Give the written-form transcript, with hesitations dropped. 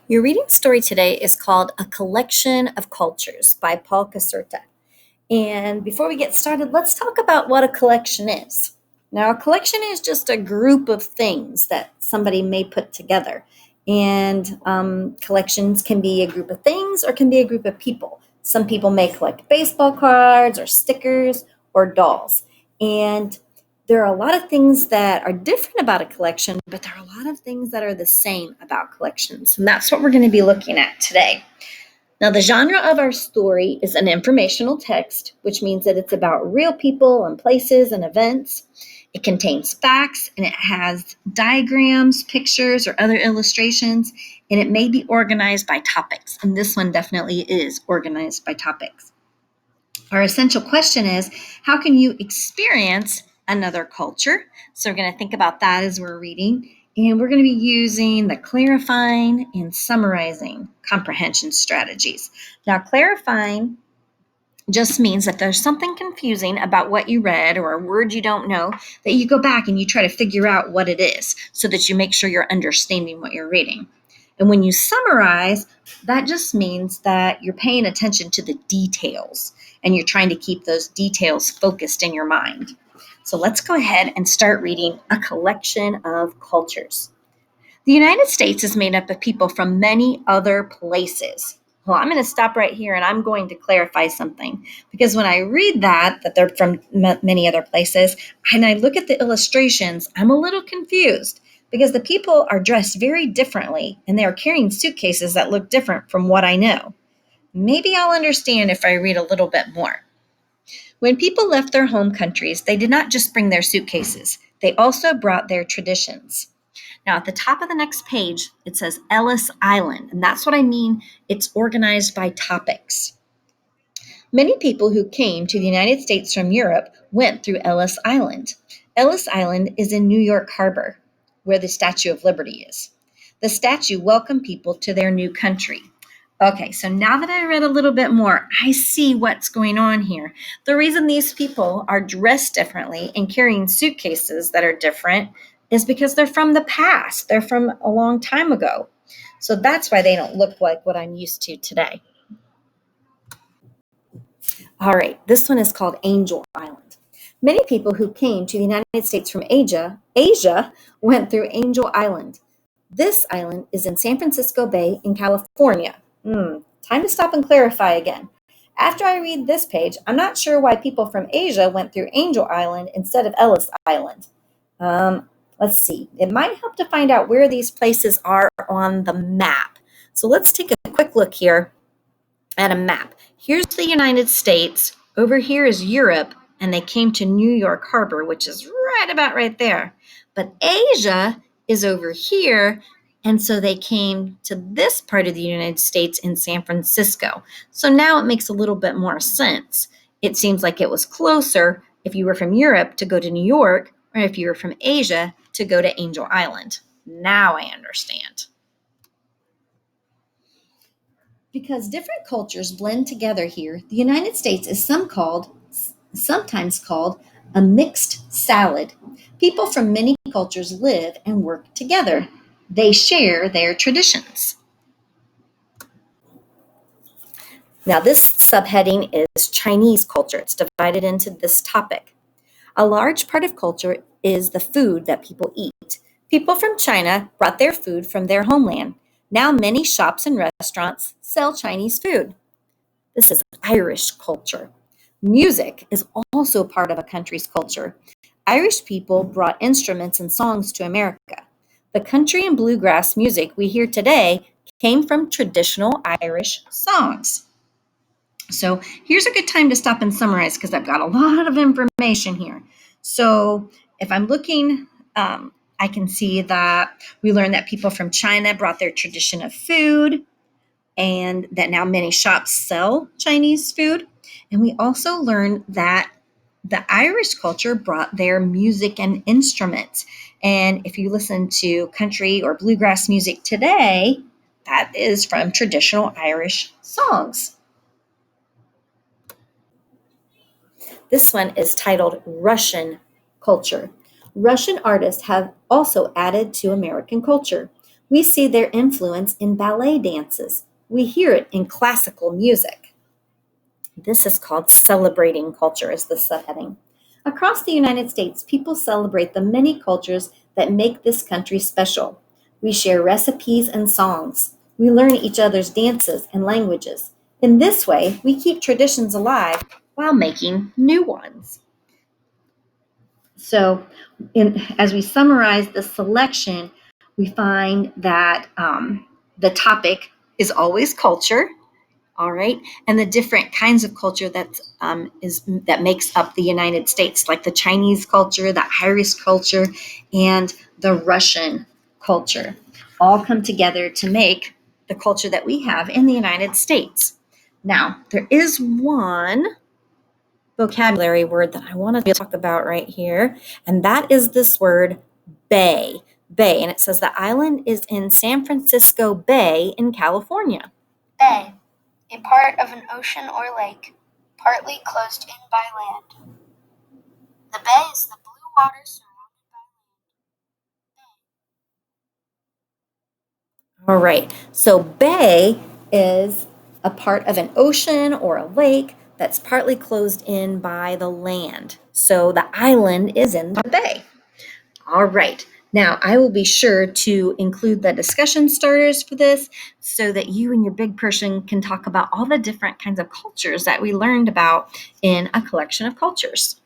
Your reading story today is called A Collection of Cultures by Paul Caserta. And before we get started, let's talk about what a collection is. Now, a collection is just a group of things that somebody may put together. And collections can be a group of things or can be a group of people. Some people may collect baseball cards or stickers or dolls. And there are a lot of things that are different about a collection, but there are a lot of things that are the same about collections. And that's what we're going to be looking at today. Now, the genre of our story is an informational text, which means that it's about real people and places and events. It contains facts and it has diagrams, pictures, or other illustrations, and it may be organized by topics. And this one definitely is organized by topics. Our essential question is, how can you experience another culture? So we're going to think about that as we're reading. And we're going to be using the clarifying and summarizing comprehension strategies. Now, clarifying just means that there's something confusing about what you read or a word you don't know, that you go back and you try to figure out what it is so that you make sure you're understanding what you're reading. And when you summarize, that just means that you're paying attention to the details and you're trying to keep those details focused in your mind. So let's go ahead and start reading A Collection of Cultures. The United States is made up of people from many other places. Well, I'm going to stop right here and I'm going to clarify something, because when I read that they're from many other places, and I look at the illustrations, I'm a little confused because the people are dressed very differently and they are carrying suitcases that look different from what I know. Maybe I'll understand if I read a little bit more. When people left their home countries, they did not just bring their suitcases, they also brought their traditions. Now, at the top of the next page, it says Ellis Island, and that's what I mean. It's organized by topics. Many people who came to the United States from Europe went through Ellis Island. Ellis Island is in New York Harbor, where the Statue of Liberty is. The statue welcomed people to their new country. Okay, so now that I read a little bit more, I see what's going on here. The reason these people are dressed differently and carrying suitcases that are different is because they're from the past. They're from a long time ago. So that's why they don't look like what I'm used to today. All right, this one is called Angel Island. Many people who came to the United States from Asia went through Angel Island. This island is in San Francisco Bay in California. Time to stop and clarify again. After I read this page, I'm not sure why people from Asia went through Angel Island instead of Ellis Island. Let's see. It might help to find out where these places are on the map. So let's take a quick look here at a map. Here's the United States. Over here is Europe, and they came to New York Harbor, which is right about right there. But Asia is over here, and so they came to this part of the United States in San Francisco. So now it makes a little bit more sense. It seems like it was closer if you were from Europe to go to New York, or if you were from Asia to go to Angel Island. Now I understand. Because different cultures blend together here, the United States is sometimes called a mixed salad. People from many cultures live and work together. They share their traditions. Now, this subheading is Chinese culture. It's divided into this topic. A large part of culture is the food that people eat. People from China brought their food from their homeland. Now, many shops and restaurants sell Chinese food. This is Irish culture. Music is also part of a country's culture. Irish people brought instruments and songs to America. The country and bluegrass music we hear today came from traditional Irish songs. So here's a good time to stop and summarize because I've got a lot of information here. So if I'm looking, I can see that we learned that people from China brought their tradition of food, and that now many shops sell Chinese food. And we also learned that the Irish culture brought their music and instruments. And if you listen to country or bluegrass music today, that is from traditional Irish songs. This one is titled Russian Culture. Russian artists have also added to American culture. We see their influence in ballet dances. We hear it in classical music. This is called celebrating culture, is the subheading. Across the United States, people celebrate the many cultures that make this country special. We share recipes and songs. We learn each other's dances and languages. In this way, we keep traditions alive while making new ones. So, as we summarize the selection, we find that the topic is always culture, all right, and the different kinds of culture that makes up the United States, like the Chinese culture, the Irish culture, and the Russian culture, all come together to make the culture that we have in the United States. Now, there is one vocabulary word that I want to talk about right here, and that is this word bay. Bay, and it says the island is in San Francisco Bay in California. Bay, a part of an ocean or lake, partly closed in by land. The bay is the blue water surrounded by land. All right, so bay is a part of an ocean or a lake that's partly closed in by the land. So the island is in the bay. All right. Now, I will be sure to include the discussion starters for this so that you and your big person can talk about all the different kinds of cultures that we learned about in a collection of cultures.